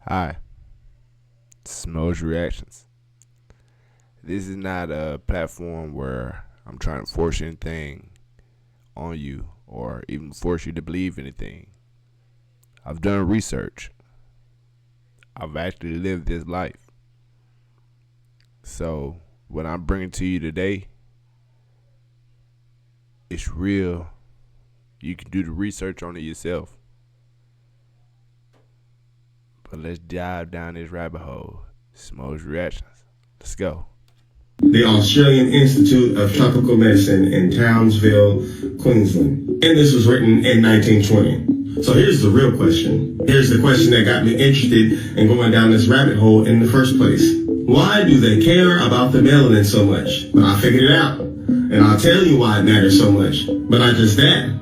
Hi, this is Mo's Reactions. This is not a platform where I'm trying to force anything on you or even force you to believe anything. I've done research. I've actually lived this life. So, what I'm bringing to you today, it's real. You can do the research on it yourself. But let's dive down this rabbit hole. Smo's Reactions. Let's go. The Australian Institute of Tropical Medicine in Townsville, Queensland. And this was written in 1920. So here's the real question. Here's the question that got me interested in going down this rabbit hole in the first place. Why do they care about the melanin so much? But I figured it out. And I'll tell you why it matters so much. But not just that.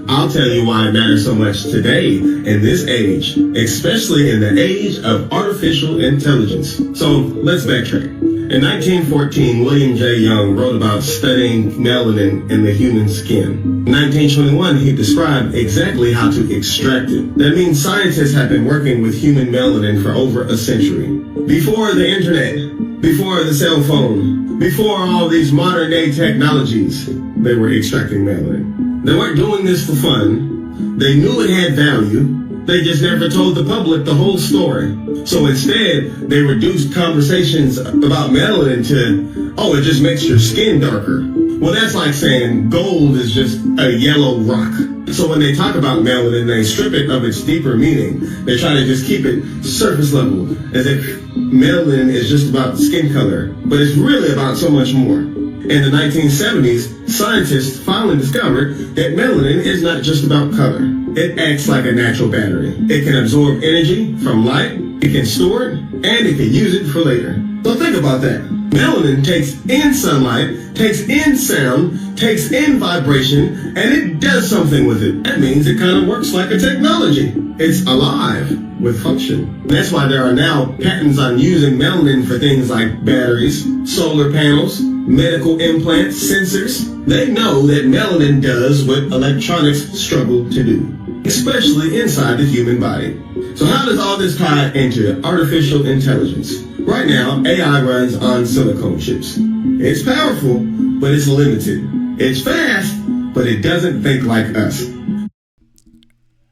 I'll tell you why it matters so much today in this age, especially in the age of artificial intelligence. So let's backtrack. In 1914, William J. Young wrote about studying melanin in the human skin. In 1921, he described exactly how to extract it. That means scientists have been working with human melanin for over a century. Before the internet, before the cell phone, before all these modern day technologies, they were extracting melanin. They weren't doing this for fun. They knew it had value. They just never told the public the whole story. So instead, they reduced conversations about melanin to, oh, it just makes your skin darker. Well, that's like saying gold is just a yellow rock. So when they talk about melanin, they strip it of its deeper meaning. They try to just keep it surface level, as if melanin is just about skin color. But it's really about so much more. In the 1970s, scientists finally discovered that melanin is not just about color. It acts like a natural battery. It can absorb energy from light, it can store it, and it can use it for later. So think about that. Melanin takes in sunlight, takes in sound, takes in vibration, and it does something with it. That means it kind of works like a technology. It's alive with function. That's why there are now patents on using melanin for things like batteries, solar panels, medical implants, sensors. They know that melanin does what electronics struggle to do, especially inside the human body. So how does all this tie into artificial intelligence? Right now, AI runs on silicone chips. It's powerful, but it's limited. It's fast, but it doesn't think like us.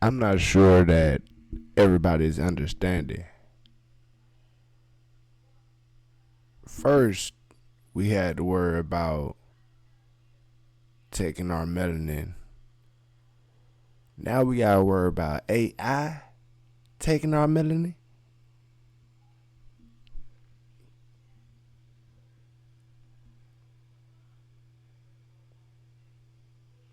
I'm not sure that everybody's understanding. First, we had to worry about taking our melanin. Now we gotta worry about AI taking our melanin.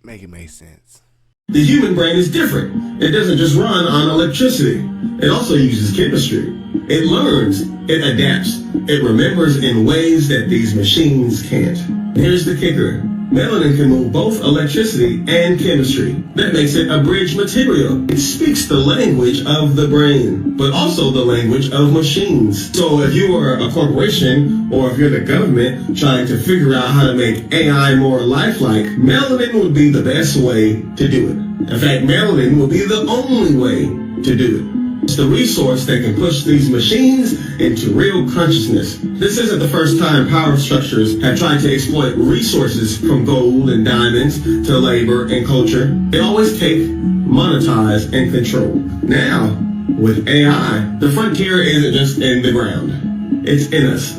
Make it make sense. The human brain is different. It doesn't just run on electricity. It also uses chemistry. It learns, it adapts, it remembers in ways that these machines can't. Here's the kicker. Melanin can move both electricity and chemistry. That makes it a bridge material. It speaks the language of the brain, but also the language of machines. So if you are a corporation, or if you're the government trying to figure out how to make AI more lifelike, melanin would be the best way to do it. In fact, melanin will be the only way to do it. It's the resource that can push these machines into real consciousness. This isn't the first time power structures have tried to exploit resources from gold and diamonds to labor and culture. They always take, monetize, and control. Now, with AI, the frontier isn't just in the ground. It's in us.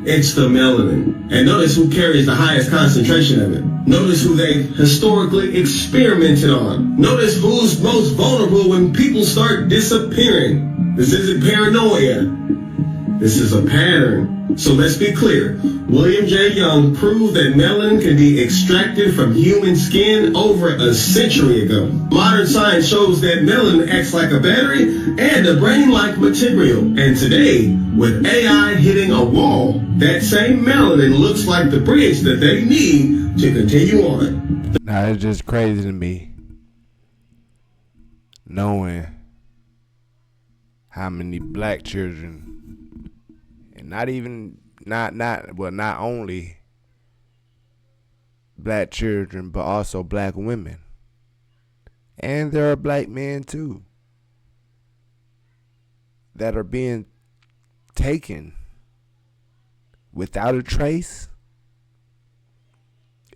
It's the melanin. And notice who carries the highest concentration of it. Notice who they historically experimented on. Notice who's most vulnerable when people start disappearing. This isn't paranoia. This is a pattern. So let's be clear. William J. Young proved that melanin can be extracted from human skin over a century ago. Modern science shows that melanin acts like a battery and a brain-like material. And today, with AI hitting a wall, that same melanin looks like the bridge that they need to continue on. Now it's just crazy to me knowing how many black children, and not only black children, but also black women, and there are black men too, that are being taken without a trace.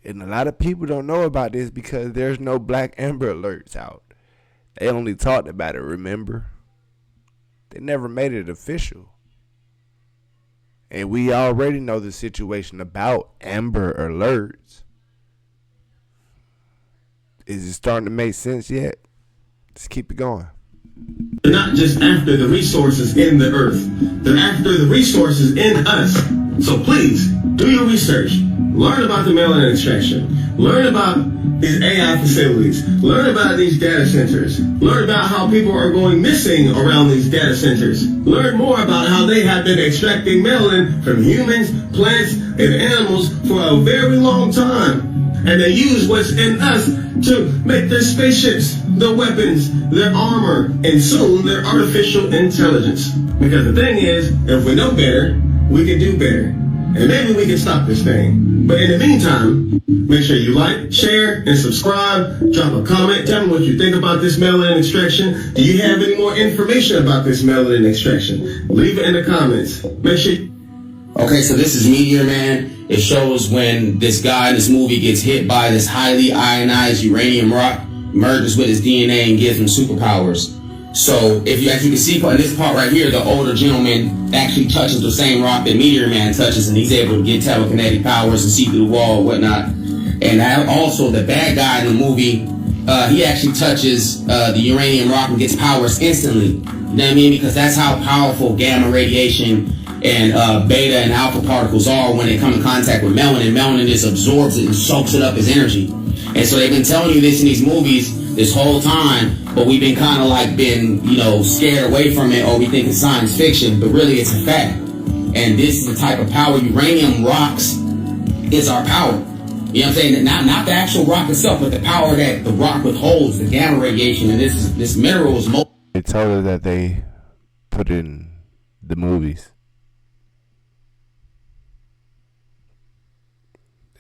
And a lot of people don't know about this because there's no Black Amber Alerts out. They only talked about it, remember? They never made it official. And we already know the situation about Amber Alerts. Is it starting to make sense yet? Let's keep it going. They're not just after the resources in the earth. They're after the resources in us. So please, do your research. Learn about the melanin extraction. Learn about these AI facilities. Learn about these data centers. Learn about how people are going missing around these data centers. Learn more about how they have been extracting melanin from humans, plants, and animals for a very long time. And they use what's in us to make their spaceships, their weapons, their armor, and soon their artificial intelligence. Because the thing is, if we know better, we can do better. And maybe we can stop this thing. But in the meantime, make sure you like, share, and subscribe. Drop a comment. Tell me what you think about this melanin extraction. Do you have any more information about this melanin extraction? Leave it in the comments. Make sure you... Okay, so this is Meteor Man. It shows when this guy in this movie gets hit by this highly ionized uranium rock, merges with his DNA and gives him superpowers. So if you, as you can see in this part right here, the older gentleman actually touches the same rock that Meteor Man touches, and he's able to get telekinetic powers and see through the wall and whatnot. And also the bad guy in the movie, he actually touches the uranium rock and gets powers instantly. You know what I mean? Because that's how powerful gamma radiation and beta and alpha particles are when they come in contact with melanin. Melanin just absorbs it and soaks it up as energy. And so they've been telling you this in these movies this whole time, but we've been kind of like scared away from it, or we think it's science fiction, but really it's a fact. And this is the type of power. Uranium rocks is our power. You know what I'm saying? Not the actual rock itself, but the power that the rock withholds, the gamma radiation. And this mineral is They told us that they put in the movies.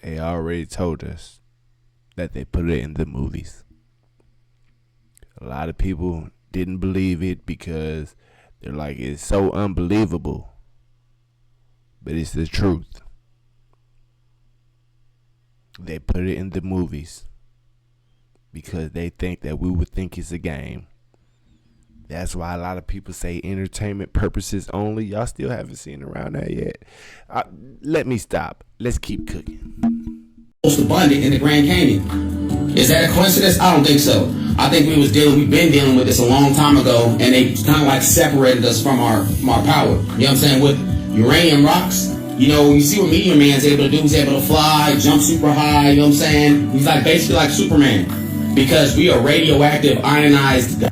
They already told us that they put it in the movies. A lot of people didn't believe it because they're like, it's so unbelievable. But it's the truth. They put it in the movies because they think that we would think it's a game. That's why a lot of people say entertainment purposes only. Y'all still haven't seen around that yet. Let me stop. Let's keep cooking. Most abundant in the Grand Canyon. Is that a coincidence? I don't think so. I think we've been dealing with this a long time ago, and they kind of like separated us from our power. You know what I'm saying? With uranium rocks, you know, you see what Meteor Man's able to do. He's able to fly, jump super high. You know what I'm saying? He's like basically like Superman, because we are radioactive, ionized.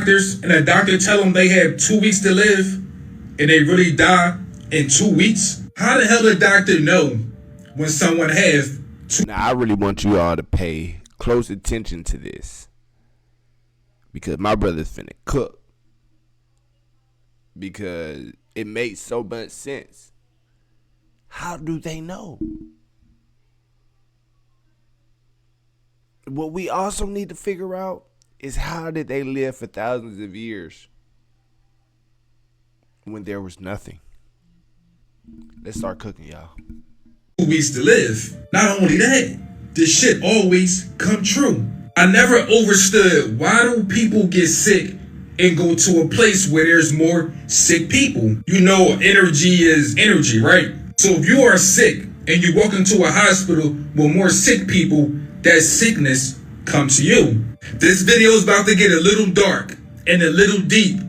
And a doctor tell them they have 2 weeks to live, and they really die in 2 weeks. How the hell does a doctor know when someone has Now, I really want you all to pay close attention to this, because my brother's finna cook, because it makes so much sense. How do they know? What we also need to figure out is, how did they live for thousands of years when there was nothing? Let's start cooking, y'all. 2 weeks to live. Not only that, this shit always come true. I never understood, why do people get sick and go to a place where there's more sick people? You know, energy is energy, right? So if you are sick and you walk into a hospital with more sick people, that sickness comes to you. This video is about to get a little dark and a little deep.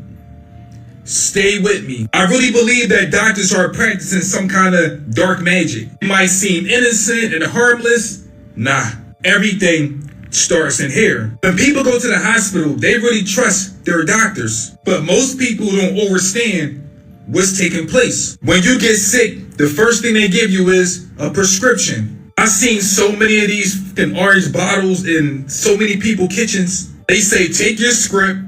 Stay with me. I really believe that doctors are practicing some kind of dark magic. It might seem innocent and harmless. Nah, everything starts in here. When people go to the hospital, they really trust their doctors. But most people don't understand what's taking place. When you get sick, the first thing they give you is a prescription. I've seen so many of these fucking orange bottles in so many people's kitchens. They say, take your script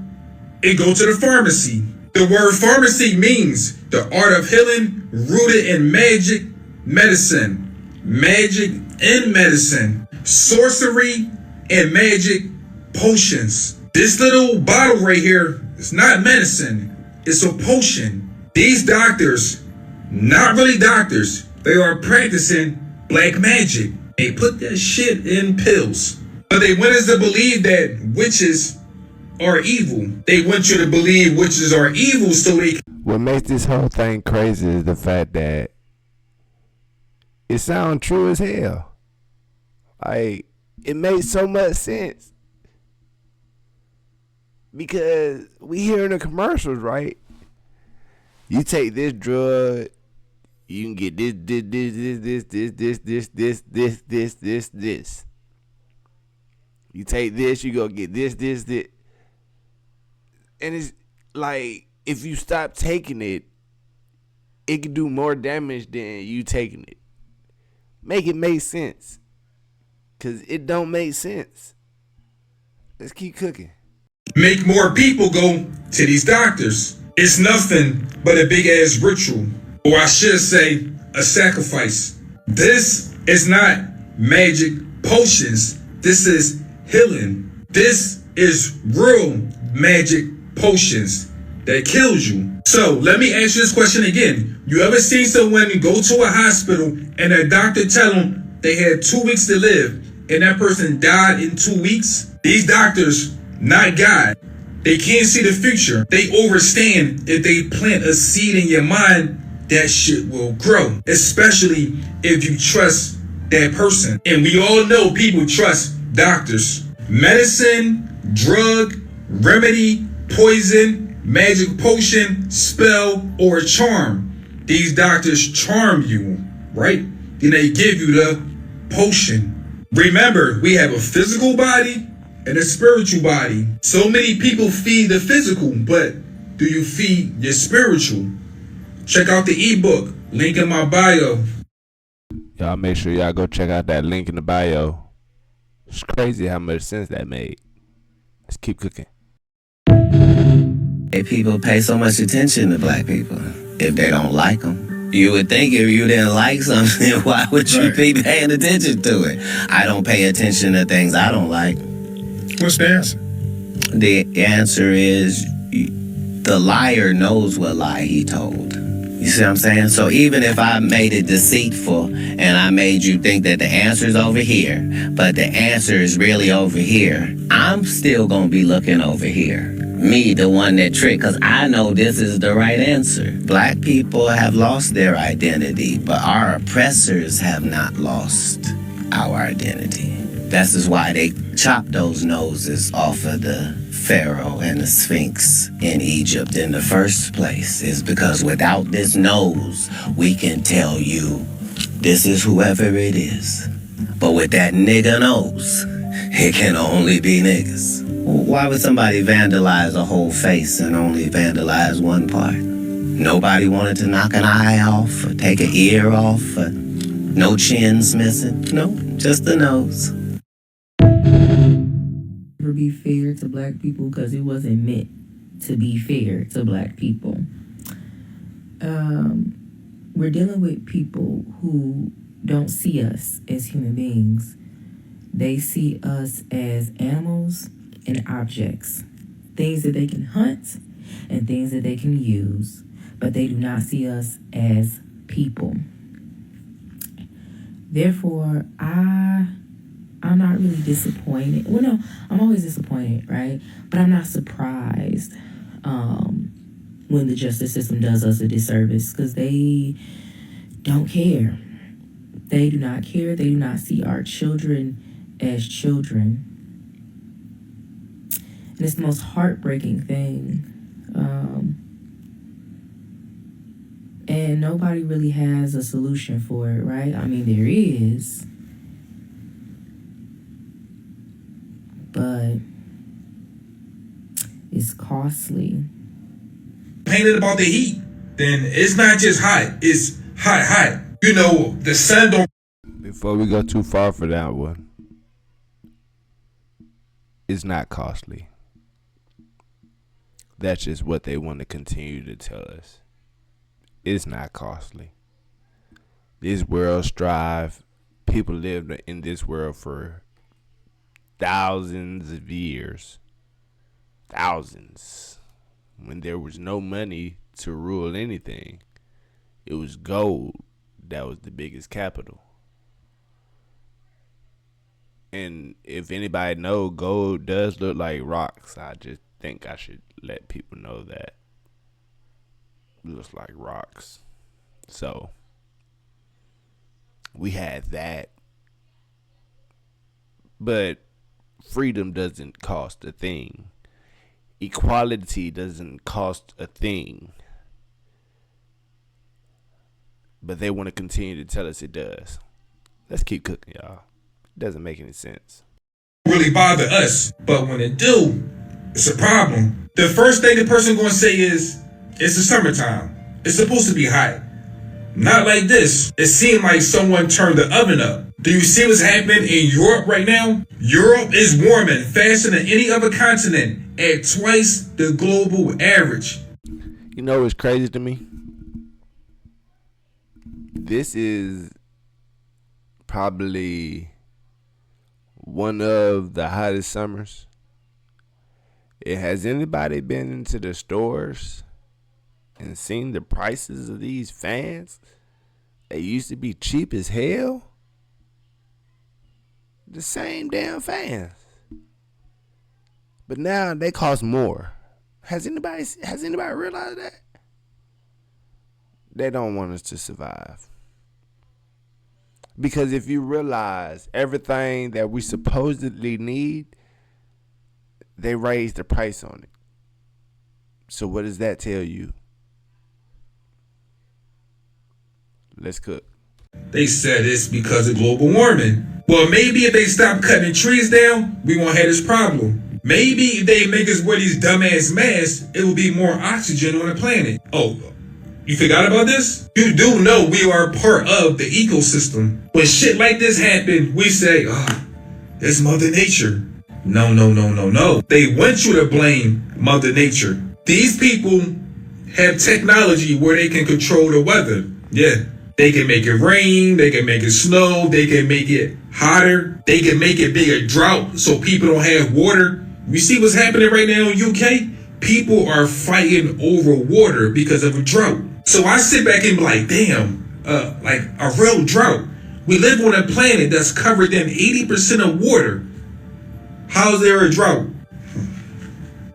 and go to the pharmacy. The word pharmacy means the art of healing rooted in magic, medicine, magic and medicine, sorcery and magic potions. This little bottle right here is not medicine. It's a potion. These doctors, not really doctors, they are practicing black magic. They put that shit in pills. But they want us to believe that witches are evil. They want you to believe witches are evil so they... What makes this whole thing crazy is the fact that it sounds true as hell. Like, it makes so much sense. Because we hear in the commercials, right? You take this drug, you can get this. You take this, you go get this. And it's like, if you stop taking it, it can do more damage than you taking it. Make it make sense. Because it don't make sense. Let's keep cooking. Make more people go to these doctors. It's nothing but a big ass ritual. Or I should say, a sacrifice. This is not magic potions. This is healing. This is real magic potions that kills you. So let me ask you this question again. You ever seen someone go to a hospital and a doctor tell them they had 2 weeks to live and that person died in 2 weeks? These doctors, not God, they can't see the future. They overstand if they plant a seed in your mind, that shit will grow. Especially if you trust that person. And we all know people trust doctors. Medicine, drug, remedy, poison, magic potion, spell, or charm. These doctors charm you, right? Then they give you the potion. Remember, we have a physical body and a spiritual body. So many people feed the physical, but do you feed your spiritual? Check out the ebook, link in my bio. Y'all make sure y'all go check out that link in the bio. It's crazy how much sense that made. Let's keep cooking. People pay so much attention to black people if they don't like them. You would think if you didn't like something, why would you be paying attention to it? I don't pay attention to things I don't like. What's the answer? The answer is the liar knows what lie he told. You see what I'm saying? So even if I made it deceitful and I made you think that the answer is over here, but the answer is really over here, I'm still going to be looking over here. Me, the one that tricked, because I know this is the right answer. Black people have lost their identity, but our oppressors have not lost our identity. This is why they chopped those noses off of the Pharaoh and the Sphinx in Egypt in the first place, is because without this nose, we can tell you this is whoever it is. But with that nigga nose, it can only be niggas. Why would somebody vandalize a whole face and only vandalize one part? Nobody wanted to knock an eye off or take an ear off or no chins missing. No, just the nose. Be fair to black people because it wasn't meant to be fair to black people. We're dealing with people who don't see us as human beings. They see us as animals and objects, things that they can hunt and things that they can use, but they do not see us as people. Therefore, I'm not really disappointed. Well, no, I'm always disappointed, right? But I'm not surprised when the justice system does us a disservice because they don't care. They do not care. They do not see our children as children. And it's the most heartbreaking thing. And nobody really has a solution for it, right? I mean, there is. But it's costly. Painted about the heat, then it's not just hot, it's hot. You know, the sun don't... Before we go too far for that one, it's not costly. That's just what they want to continue to tell us. It's not costly. This world strive. People live in this world for thousands of years. thousands. When there was no money to rule anything, it was gold that was the biggest capital. And if anybody know, gold does look like rocks. I just think I should let people know that it looks like rocks. So we had that. But freedom doesn't cost a thing. Equality doesn't cost a thing. But they want to continue to tell us it does. Let's keep cooking, y'all. It doesn't make any sense. Really bother us, but when it do, it's a problem. The first thing the person gonna say is, it's the summertime. It's supposed to be hot. Not like this. It seemed like someone turned the oven up. Do you see what's happening in Europe right now? Europe is warming faster than any other continent at twice the global average. You know what's crazy to me? This is probably one of the hottest summers. Has anybody been into the stores and seen the prices of these fans? They used to be cheap as hell. The same damn fans. But now they cost more. Has anybody realized that? They don't want us to survive. Because if you realize everything that we supposedly need, they raise the price on it. So what does that tell you? Let's cook. They said it's because of global warming. Well, maybe if they stop cutting trees down, we won't have this problem. Maybe if they make us wear these dumbass masks, it will be more oxygen on the planet. Oh, you forgot about this? You do know we are part of the ecosystem. When shit like this happen, we say, it's Mother Nature. No. They want you to blame Mother Nature. These people have technology where they can control the weather. Yeah. They can make it rain, they can make it snow, they can make it hotter, they can make it be a drought so people don't have water. You see what's happening right now in UK? People are fighting over water because of a drought. So I sit back and be like, damn, like a real drought. We live on a planet that's covered in 80% of water. How's there a drought?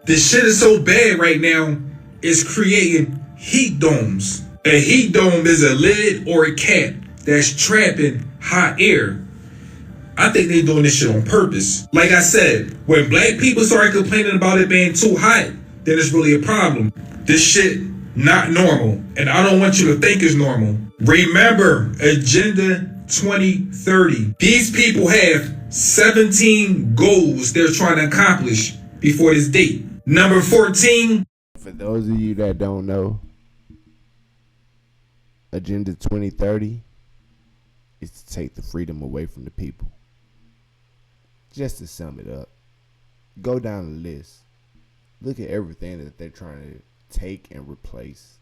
This shit is so bad right now, it's creating heat domes. A heat dome is a lid or a cap that's trapping hot air. I think they're doing this shit on purpose. Like I said, when black people start complaining about it being too hot, then it's really a problem. This shit not normal, and I don't want you to think it's normal. Remember Agenda 2030. These people have 17 goals they're trying to accomplish before this date. Number 14. For those of you that don't know, Agenda 2030 is to take the freedom away from the people. Just to sum it up, go down the list. Look at everything that they're trying to take and replace.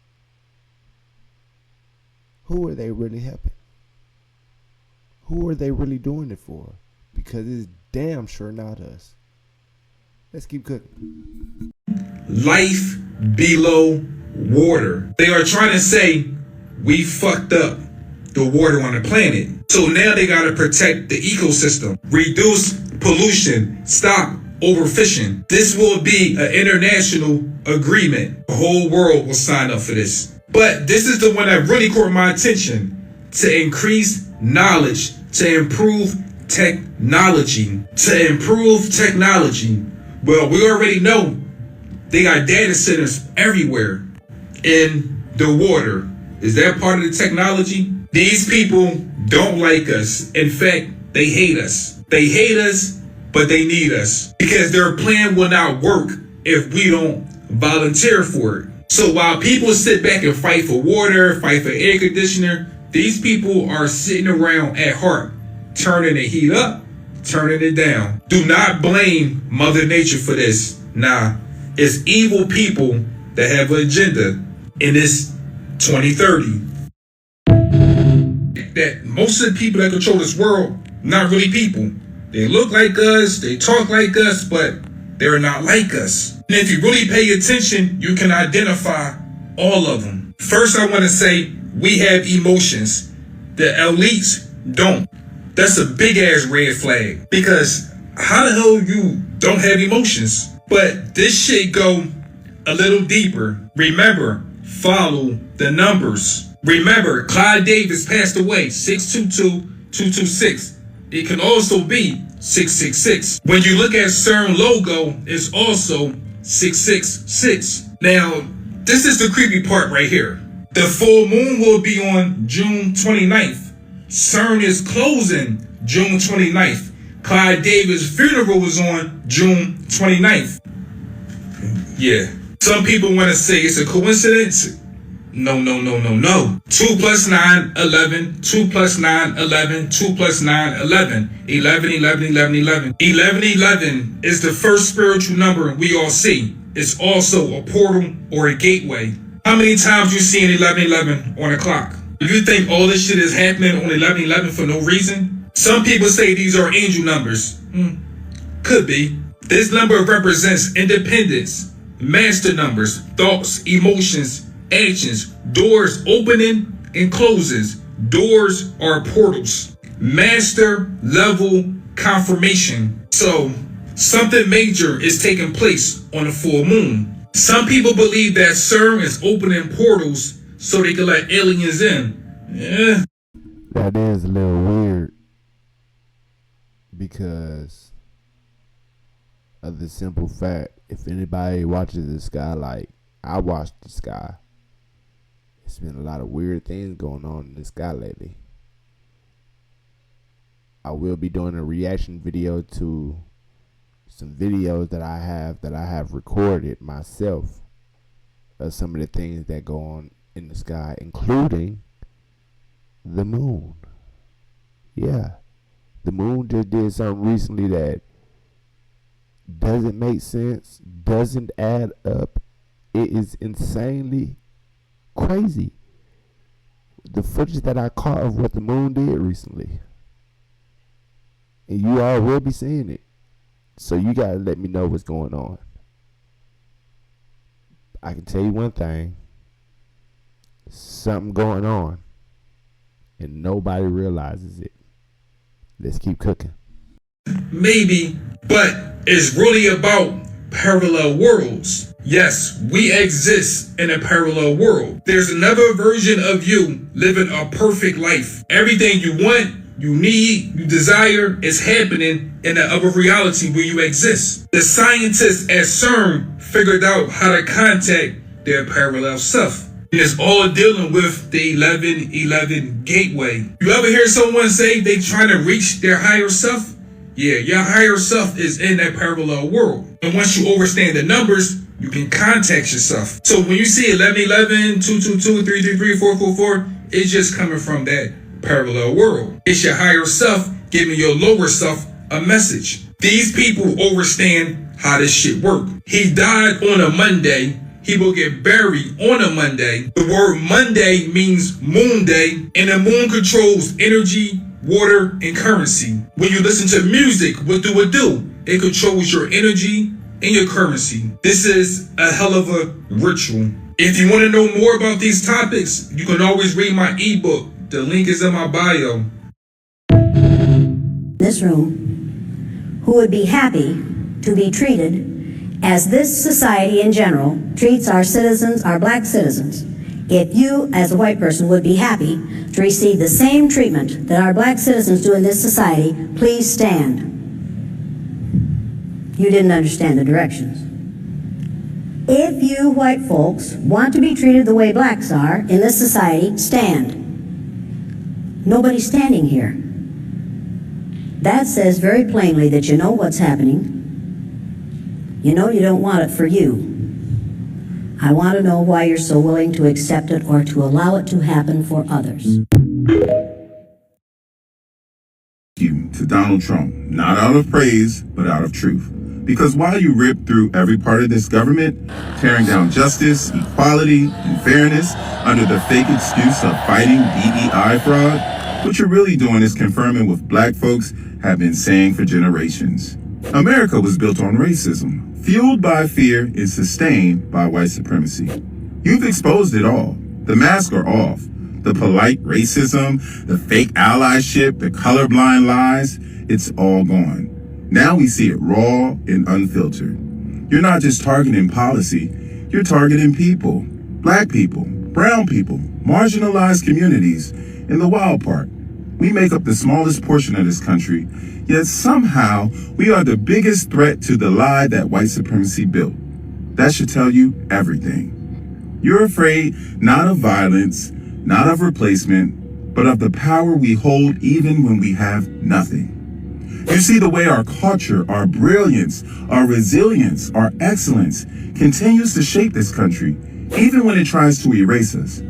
Who are they really helping? Who are they really doing it for? Because it's damn sure not us. Let's keep cooking. Life below water. They are trying to say we fucked up the water on the planet. So now they gotta protect the ecosystem, reduce pollution, stop overfishing. This will be an international agreement. The whole world will sign up for this. But this is the one that really caught my attention. To increase knowledge, to improve technology. To improve technology. Well, we already know they got data centers everywhere in the water. Is that part of the technology? These people don't like us. In fact, they hate us. They hate us, but they need us. Because their plan will not work if we don't volunteer for it. So while people sit back and fight for water, fight for air conditioner, these people are sitting around at heart, turning the heat up, turning it down. Do not blame Mother Nature for this. Nah, it's evil people that have an agenda in this 2030. That most of the people that control this world, not really people. They look like us, they talk like us, but they're not like us. And if you really pay attention, you can identify all of them. First, I want to say we have emotions. The elites don't. That's a big ass red flag. Because how the hell you don't have emotions? But this shit go a little deeper. Remember, follow the numbers. Remember, Clyde Davis passed away, 622-226. It can also be 666. When you look at CERN logo, it's also 666. Now, this is the creepy part right here. The full moon will be on June 29th. CERN is closing June 29th. Clyde Davis' funeral was on June 29th. Yeah. Some people want to say it's a coincidence. No. 2 plus 9, 11. 2 plus 9, 11. 2 plus 9, 11. 11, 11, 11, 11. 11, 11 is the first spiritual number we all see. It's also a portal or a gateway. How many times you seen 11, 11 on a clock? Do you think all this shit is happening on 11, 11 for no reason? Some people say these are angel numbers. Could be. This number represents independence, master numbers, thoughts, emotions, actions, doors opening and closes. Doors are portals. Master level confirmation. So something major is taking place on a full moon. Some people believe that CERN is opening portals so they can let aliens in. Yeah. That is a little weird because of the simple fact, if anybody watches the sky like I watch the sky, it's been a lot of weird things going on in the sky lately. I will be doing a reaction video to some videos that I have recorded myself of some of the things that go on in the sky, including the moon. Yeah, the moon just did something recently that doesn't make sense, doesn't add up. It is insanely crazy. The footage that I caught of what the moon did recently, and you all will be seeing it. So you gotta let me know what's going on. I can tell you one thing. Something going on, and nobody realizes it. Let's keep cooking. Maybe, but it's really about parallel worlds. Yes, we exist in a parallel world. There's another version of you living a perfect life. Everything you want, you need, you desire is happening in the other reality where you exist. The scientists at CERN figured out how to contact their parallel self. It's all dealing with the 1111 gateway. You ever hear someone say they trying to reach their higher self? Yeah, your higher self is in that parallel world. And once you understand the numbers, you can contact yourself. So when you see 1111, 222, 333, 444, it's just coming from that parallel world. It's your higher self giving your lower self a message. These people understand how this shit work. He died on a Monday. He will get buried on a Monday. The word Monday means moon day, and the moon controls energy, water, and currency. When you listen to music, what do it do? It controls your energy and your currency. This is a hell of a ritual. If you want to know more about these topics, you can always read my ebook. The link is in my bio. This room, who would be happy to be treated as this society in general treats our citizens, our black citizens. If you, as a white person, would be happy to receive the same treatment that our black citizens do in this society, please stand. You didn't understand the directions. If you white folks want to be treated the way blacks are in this society, stand. Nobody's standing here. That says very plainly that you know what's happening. You know you don't want it for you. I want to know why you're so willing to accept it or to allow it to happen for others. You to Donald Trump, not out of praise, but out of truth. Because while you rip through every part of this government, tearing down justice, equality, and fairness under the fake excuse of fighting DEI fraud, what you're really doing is confirming what black folks have been saying for generations. America was built on racism. fueled by fear and sustained by white supremacy. You've exposed it all. The masks are off. The polite racism, the fake allyship, the colorblind lies, it's all gone. Now we see it raw and unfiltered. You're not just targeting policy, you're targeting people. Black people, brown people, marginalized communities. And the wild part, we make up the smallest portion of this country, yet somehow we are the biggest threat to the lie that white supremacy built. That should tell you everything. You're afraid not of violence, not of replacement, but of the power we hold even when we have nothing. You see the way our culture, our brilliance, our resilience, our excellence continues to shape this country, even when it tries to erase us.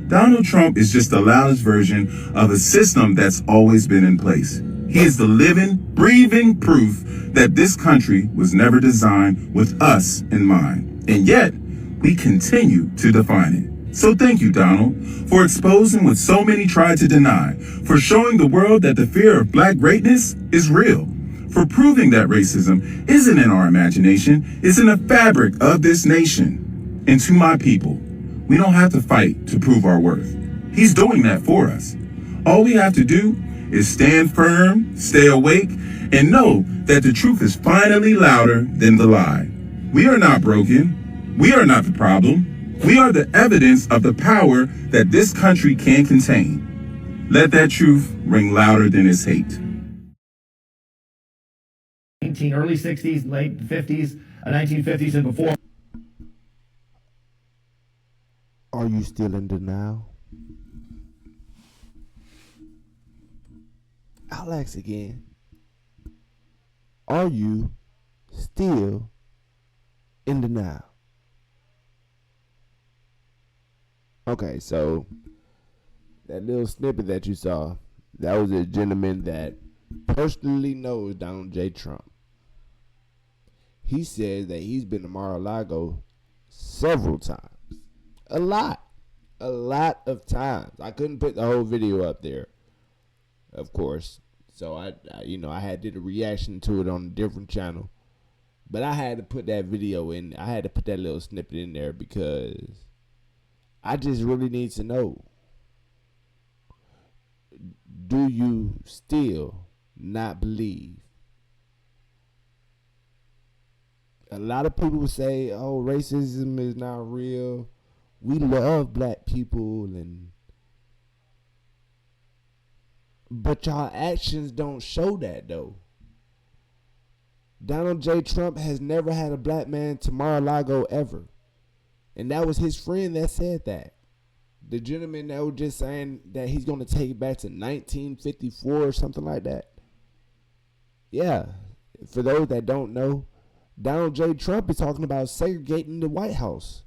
Donald Trump is just the loudest version of a system that's always been in place. He is the living, breathing proof that this country was never designed with us in mind. And yet, we continue to define it. So thank you, Donald, for exposing what so many tried to deny, for showing the world that the fear of black greatness is real, for proving that racism isn't in our imagination, it's in the fabric of this nation. And to my people, we don't have to fight to prove our worth. He's doing that for us. All we have to do is stand firm, stay awake, and know that the truth is finally louder than the lie. We are not broken. We are not the problem. We are the evidence of the power that this country can contain. Let that truth ring louder than its hate. Early 60s, late 50s, 1950s, and before. Are you still in denial? I'll ask again. Are you still in denial? Okay, so that little snippet that you saw, that was a gentleman that personally knows Donald J. Trump. He says that he's been to Mar-a-Lago several times. A lot of times. I couldn't put the whole video up there, of course. So I had did a reaction to it on a different channel. But I had to put that video in. I had to put that little snippet in there because I just really need to know. Do you still not believe? A lot of people say, oh, racism is not real. We love black people, but y'all actions don't show that though. Donald J. Trump has never had a black man to Mar-a-Lago ever. And that was his friend that said that. The gentleman that was just saying that he's going to take it back to 1954 or something like that. Yeah. For those that don't know, Donald J. Trump is talking about segregating the White House.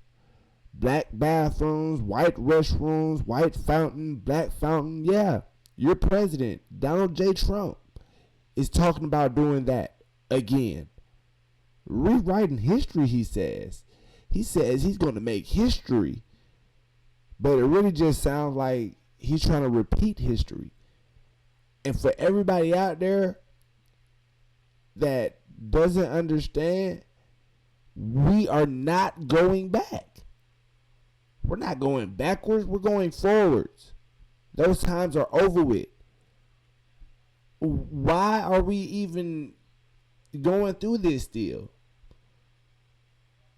Black bathrooms, white restrooms, white fountain, black fountain. Yeah. Your president, Donald J. Trump, is talking about doing that again. Rewriting history, he says. He says he's going to make history. But it really just sounds like he's trying to repeat history. And for everybody out there that doesn't understand, we are not going back. We're not going backwards. We're going forwards. Those times are over with. Why are we even going through this still?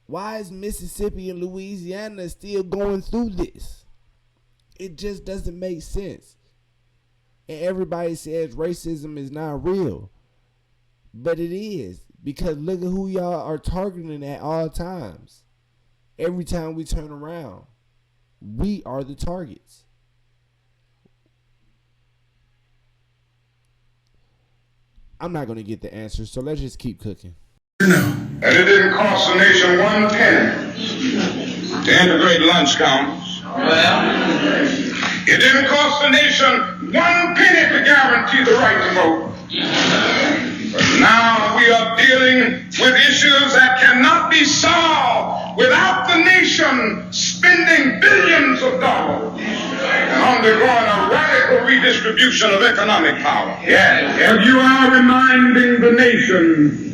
Why is Mississippi and Louisiana still going through this? It just doesn't make sense. And everybody says racism is not real. But it is. Because look at who y'all are targeting at all times. Every time we turn around, we are the targets. I'm not going to get the answer, so let's just keep cooking. And it didn't cost the nation 1 penny to integrate lunch counters. It didn't cost the nation 1 penny to guarantee the right to vote. But now we are dealing with issues that cannot be solved without the nation spending billions of dollars and undergoing a radical redistribution of economic power. Yes. But you are reminding the nation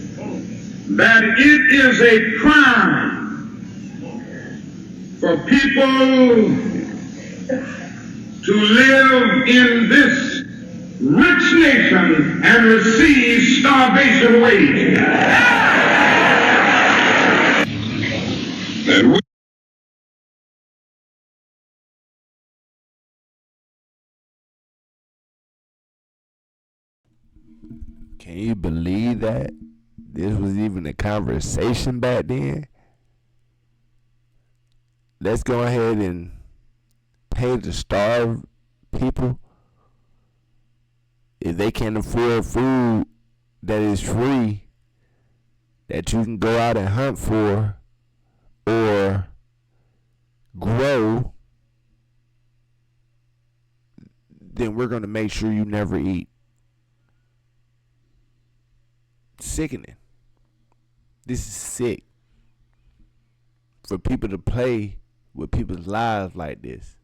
that it is a crime for people to live in this rich nation and receive starvation wages. That we Can you believe that this was even a conversation back then? Let's go ahead and pay to starve people if they can't afford food that is free, that you can go out and hunt for or grow. Then we're going to make sure you never eat. Sickening. This is sick. For people to play with people's lives like this.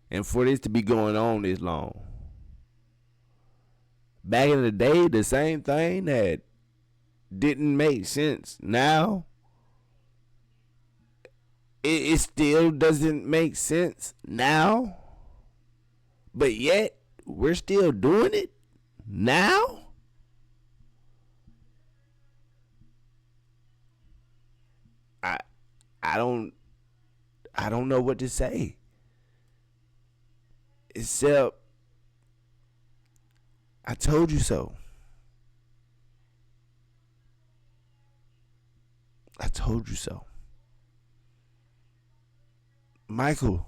And for this to be going on this long. Back in the day, the same thing that didn't make sense now, it still doesn't make sense now. But yet, we're still doing it now? I don't know what to say. Except, I told you so. I told you so. Michael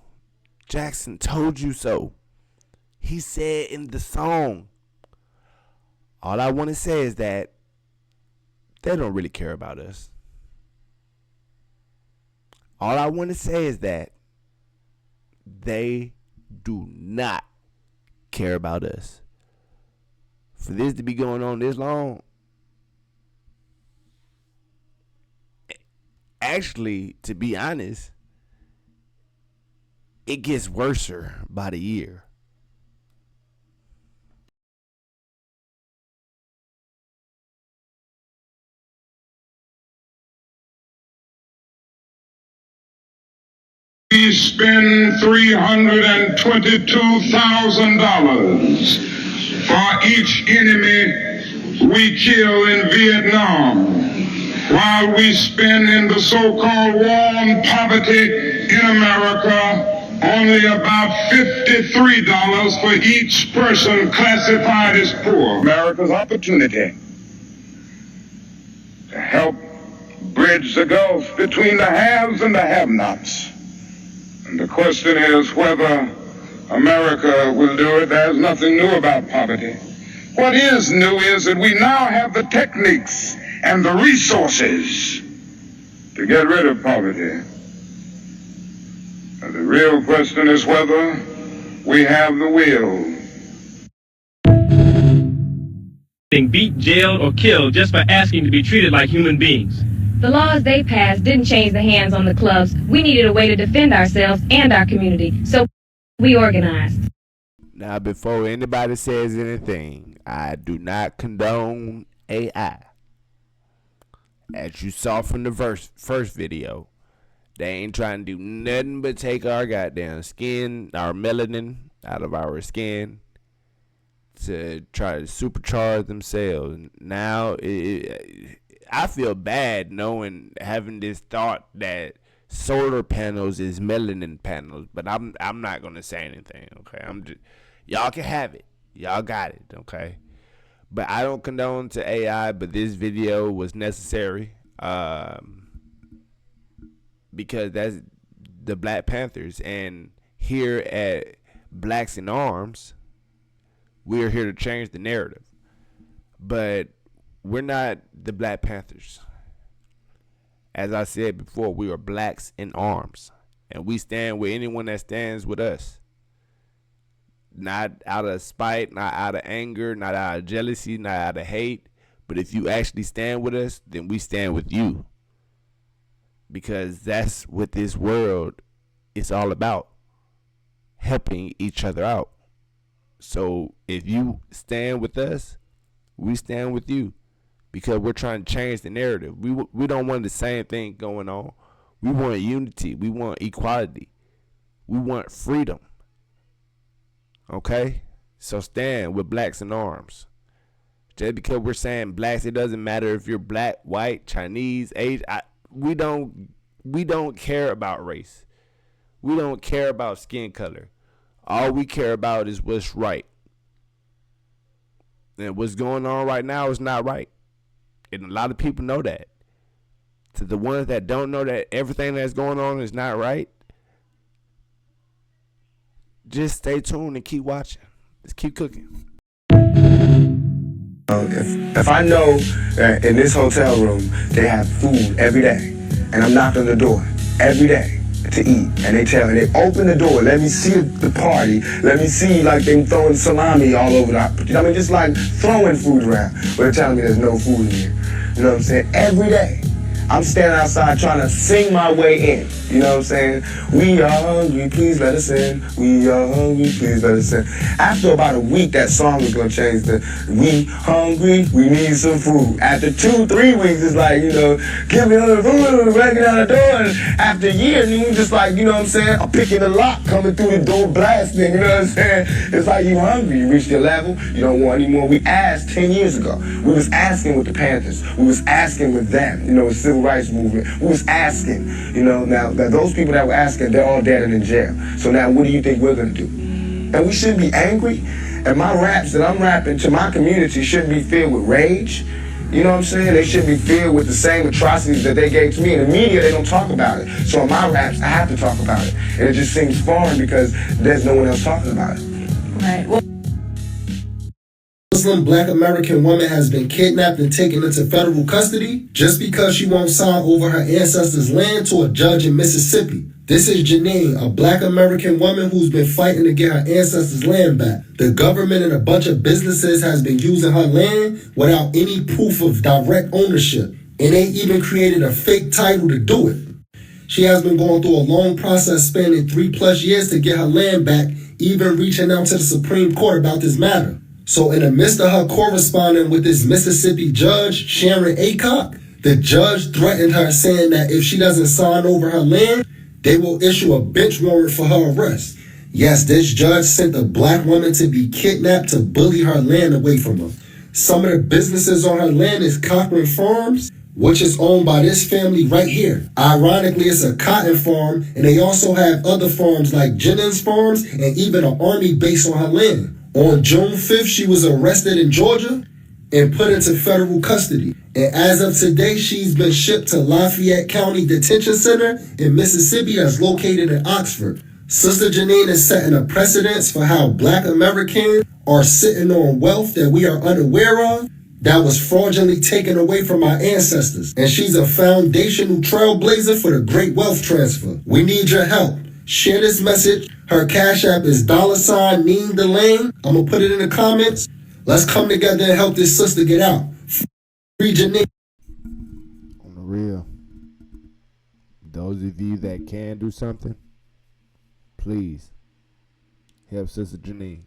Jackson told you so. He said in the song. All I want to say is that they don't really care about us. All I want to say is that they do not care about us. For this to be going on this long, actually, to be honest, it gets worse by the year. We spend $322,000 for each enemy we kill in Vietnam, while we spend in the so-called war on poverty in America only about $53 for each person classified as poor. America's opportunity to help bridge the gulf between the haves and the have-nots. And the question is whether America will do it. There's nothing new about poverty. What is new is that we now have the techniques and the resources to get rid of poverty. And the real question is whether we have the will. Being beat, jailed, or killed just for asking to be treated like human beings. The laws they passed didn't change the hands on the clubs. We needed a way to defend ourselves and our community, so we organized. Now, before anybody says anything, I do not condone AI. As you saw from the first video, they ain't trying to do nothing but take our goddamn skin, our melanin out of our skin to try to supercharge themselves. Now, I feel bad having this thought that solar panels is melanin panels, but I'm not gonna say anything. Okay, y'all can have it, y'all got it. Okay, but I don't condone to AI. But this video was necessary because that's the Black Panthers, and here at Blacks in Arms, we're here to change the narrative, but we're not the Black Panthers. As I said before, we are Blacks in Arms. And we stand with anyone that stands with us. Not out of spite, not out of anger, not out of jealousy, not out of hate. But if you actually stand with us, then we stand with you. Because that's what this world is all about. Helping each other out. So if you stand with us, we stand with you. because we're trying to change the narrative. We don't want the same thing going on. We want unity. We want equality. We want freedom. Okay? So stand with blacks in arms. Just because we're saying blacks, it doesn't matter if you're black, white, Chinese, Asian. We don't care about race. We don't care about skin color. All we care about is what's right. And what's going on right now is not right. And a lot of people know that. To the ones that don't know that everything that's going on is not right, just stay tuned and keep watching. Just keep cooking. If I know that in this hotel room they have food every day, and I'm knocking on the door every day to eat, and they open the door, let me see the party, let me see like them throwing salami all over just like throwing food around, but they're telling me there's no food in here. You know what I'm saying? Every day. I'm standing outside trying to sing my way in. You know what I'm saying? We are hungry, please let us in. We are hungry, please let us in. After about a week, that song was going to change to we hungry, we need some food. After 2-3 weeks, it's like, give me another food, breaking out the door. And after a year, you just like, you know what I'm saying? I'm picking the lock, coming through the door, blasting, you know what I'm saying? It's like you hungry, you reached your level, you don't want any more. We asked 10 years ago. We was asking with the Panthers. We was asking with them, the civil rights movement. We was asking, now that those people that were asking, they're all dead and in jail. So now what do you think we're gonna do? And we shouldn't be angry. And my raps that I'm rapping to my community shouldn't be filled with rage. You know what I'm saying? They should be filled with the same atrocities that they gave to me. In the media, they don't talk about it. So in my raps, I have to talk about it. And it just seems foreign because there's no one else talking about it. Right. Well, Muslim black American woman has been kidnapped and taken into federal custody just because she won't sign over her ancestors' land to a judge in Mississippi. This is Janine, a black American woman who's been fighting to get her ancestors' land back. The government and a bunch of businesses has been using her land without any proof of direct ownership, and they even created a fake title to do it. She has been going through a long process spanning 3+ years to get her land back, even reaching out to the Supreme Court about this matter. So in the midst of her corresponding with this Mississippi judge, Sharon Aycock, the judge threatened her saying that if she doesn't sign over her land, they will issue a bench warrant for her arrest. Yes, this judge sent a black woman to be kidnapped to bully her land away from her. Some of the businesses on her land is Cochran Farms, which is owned by this family right here. Ironically, it's a cotton farm, and they also have other farms like Jennings Farms and even an army base on her land. On June 5th, she was arrested in Georgia and put into federal custody. And as of today, she's been shipped to Lafayette County Detention Center in Mississippi that's located in Oxford. Sister Janine is setting a precedence for how black Americans are sitting on wealth that we are unaware of that was fraudulently taken away from our ancestors. And she's a foundational trailblazer for the great wealth transfer. We need your help. Share this message. Her Cash App is $Neen Delane. I'm going to put it in the comments. Let's come together and help this sister get out. Free Janine. On the real, those of you that can do something, please help Sister Janine.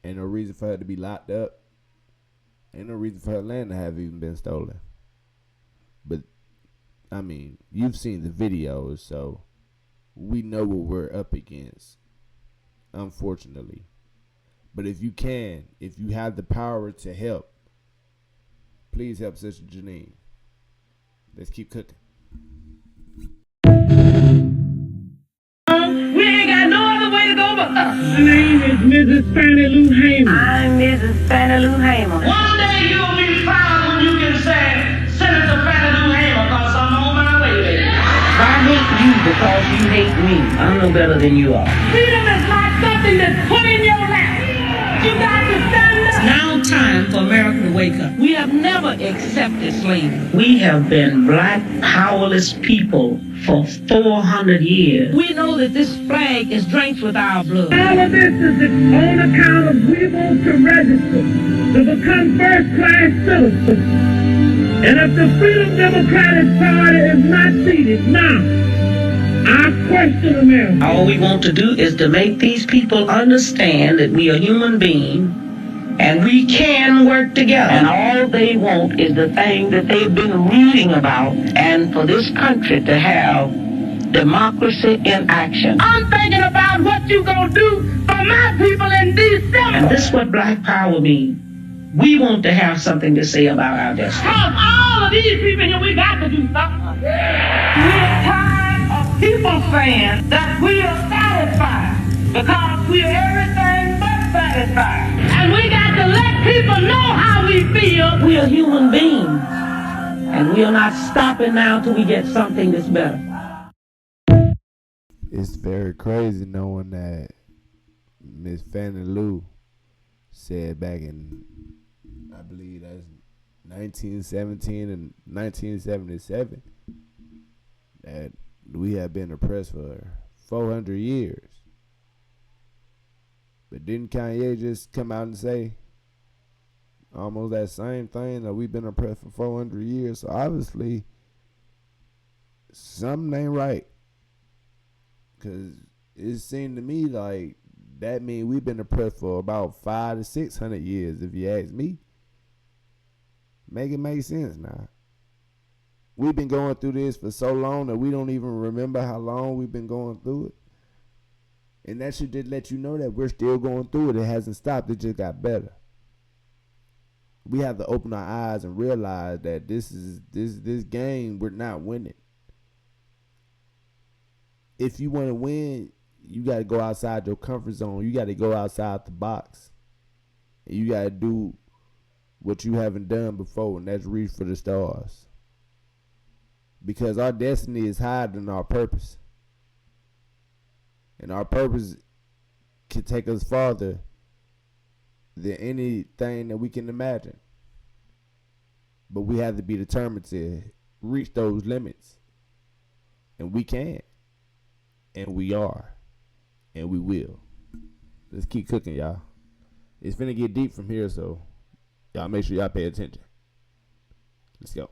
Ain't no reason for her to be locked up. Ain't no reason for her land to have even been stolen. But, I mean, you've seen the videos, so we know what we're up against, unfortunately. But if you can, if you have the power to help, please help Sister Janine. Let's keep cooking. We ain't got no other way to go but up. My name is Mrs. Fannie Lou Hamer. I'm Mrs. Fannie Lou Hamer. One day you'll be proud when you can say, Senator Fannie Lou Hamer, because I'm on my way there. I hate you because you hate me. I'm no better than you are. Freedom is not something that's put in your lap. You got to stand up. It's now time for America to wake up. We have never accepted slavery. We have been black, powerless people for 400 years. We know that this flag is drenched with our blood. All of this is on account of we want to register to become first-class citizens. And if the Freedom Democratic Party is not seated now, I question America. All we want to do is to make these people understand that we are human beings And we can work together. And all they want is the thing that they've been reading about, and for this country to have democracy in action. I'm thinking about what you gonna do for my people in December. And this is what Black Power means. We want to have something to say about our destiny. Because all of these people here, we got to do something. We're tired of people saying that we are satisfied because we are everything but satisfied. And we got to let people know how we feel. We are human beings. And we are not stopping now till we get something that's better. It's very crazy knowing that Miss Fannie Lou said back in, I believe that's 1917 and 1977, that we have been oppressed for 400 years. But didn't Kanye just come out and say almost that same thing, that we've been oppressed for 400 years? So obviously something ain't right. Because it seemed to me like that means we've been oppressed for about 500 to 600 years, if you ask me. Make it make sense now. We've been going through this for so long that we don't even remember how long we've been going through it. And that should just let you know that we're still going through it. It hasn't stopped. It just got better. We have to open our eyes and realize that this game, we're not winning. If you want to win, you got to go outside your comfort zone. You got to go outside the box. And you got to do what you haven't done before, and that's reach for the stars. Because our destiny is higher than our purpose. And our purpose can take us farther than anything that we can imagine. But we have to be determined to reach those limits. And we can. And we are. And we will. Let's keep cooking, y'all. It's finna get deep from here, so y'all make sure y'all pay attention. Let's go.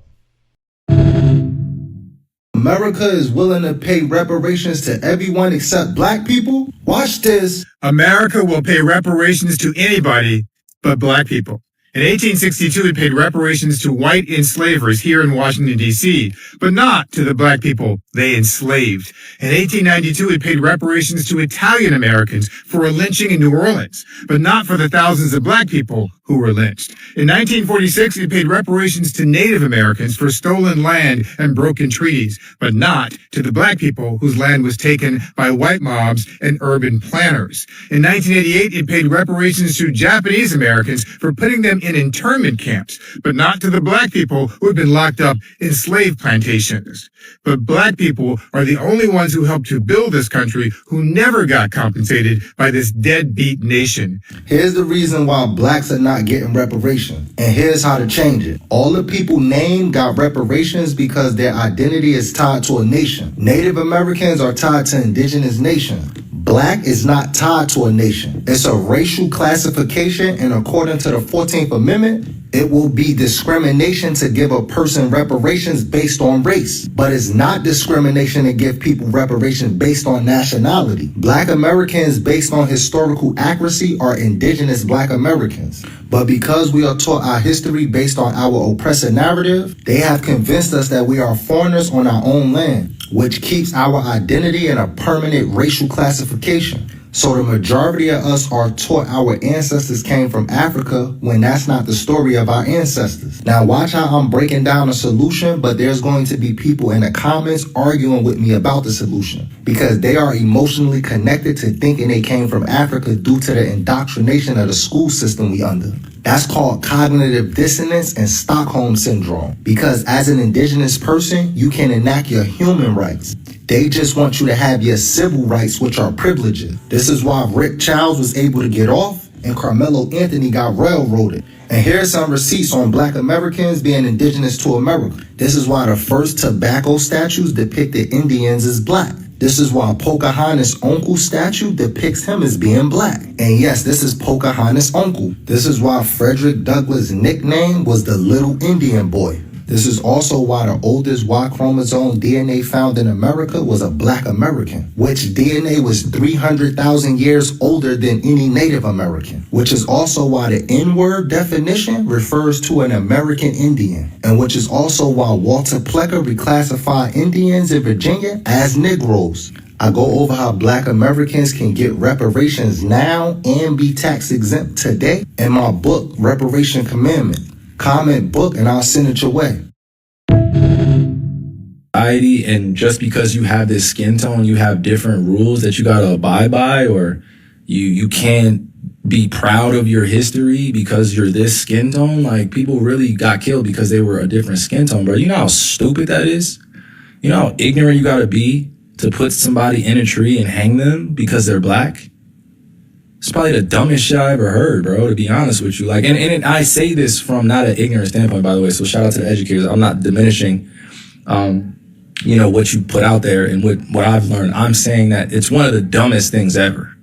America is willing to pay reparations to everyone except black people? Watch this. America will pay reparations to anybody but black people. In 1862, it paid reparations to white enslavers here in Washington, D.C., but not to the black people they enslaved. In 1892, it paid reparations to Italian Americans for a lynching in New Orleans, but not for the thousands of black people who were lynched. In 1946, it paid reparations to Native Americans for stolen land and broken treaties, but not to the black people whose land was taken by white mobs and urban planners. In 1988, it paid reparations to Japanese Americans for putting them in internment camps, but not to the black people who had been locked up in slave plantations. But black people are the only ones who helped to build this country who never got compensated by this deadbeat nation. Here's the reason why blacks are not getting reparations, and here's how to change it. All the people named got reparations because their identity is tied to a nation. Native Americans are tied to indigenous nations. Black is not tied to a nation. It's a racial classification, and according to the 14th Amendment, it will be discrimination to give a person reparations based on race, but it's not discrimination to give people reparations based on nationality. Black Americans, based on historical accuracy, are indigenous black Americans. But because we are taught our history based on our oppressive narrative, they have convinced us that we are foreigners on our own land, which keeps our identity in a permanent racial classification. So the majority of us are taught our ancestors came from Africa when that's not the story of our ancestors. Now watch how I'm breaking down a solution, but there's going to be people in the comments arguing with me about the solution because they are emotionally connected to thinking they came from Africa due to the indoctrination of the school system we under. That's called cognitive dissonance and Stockholm syndrome, because as an indigenous person, you can enact your human rights. They just want you to have your civil rights, which are privileges. This is why Rick Childs was able to get off and Carmelo Anthony got railroaded. And here's some receipts on black Americans being indigenous to America. This is why the first tobacco statues depicted Indians as black. This is why Pocahontas' uncle statue depicts him as being black. And yes, this is Pocahontas' uncle. This is why Frederick Douglass' nickname was the Little Indian Boy. This is also why the oldest Y chromosome DNA found in America was a Black American, which DNA was 300,000 years older than any Native American, which is also why the N-word definition refers to an American Indian, and which is also why Walter Plecker reclassified Indians in Virginia as Negroes. I go over how Black Americans can get reparations now and be tax exempt today in my book, Reparation Commandment. Comment book and I'll send it your way. And just because you have this skin tone, you have different rules that you gotta abide by, or you can't be proud of your history because you're this skin tone. Like, people really got killed because they were a different skin tone, bro. You know how stupid that is? You know how ignorant you gotta be to put somebody in a tree and hang them because they're black? It's probably the dumbest shit I ever heard, bro, to be honest with you. Like, and I say this from not an ignorant standpoint, by the way, so shout out to the educators. I'm not diminishing, what you put out there and what I've learned. I'm saying that it's one of the dumbest things ever.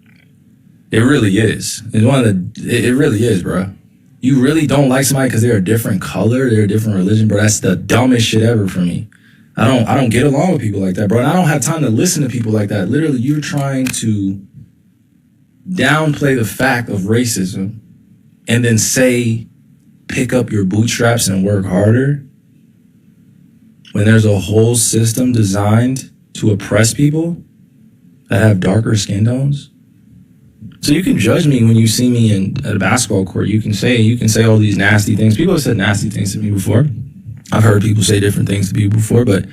It really is. It really is, bro. You really don't like somebody because they're a different color, they're a different religion, bro. That's the dumbest shit ever for me. I don't get along with people like that, bro. And I don't have time to listen to people like that. Literally, you're trying to downplay the fact of racism and then say, pick up your bootstraps and work harder, when there's a whole system designed to oppress people that have darker skin tones. So you can judge me when you see me at a basketball court. You can say all these nasty things. People have said nasty things to me before. I've heard people say different things to people before, but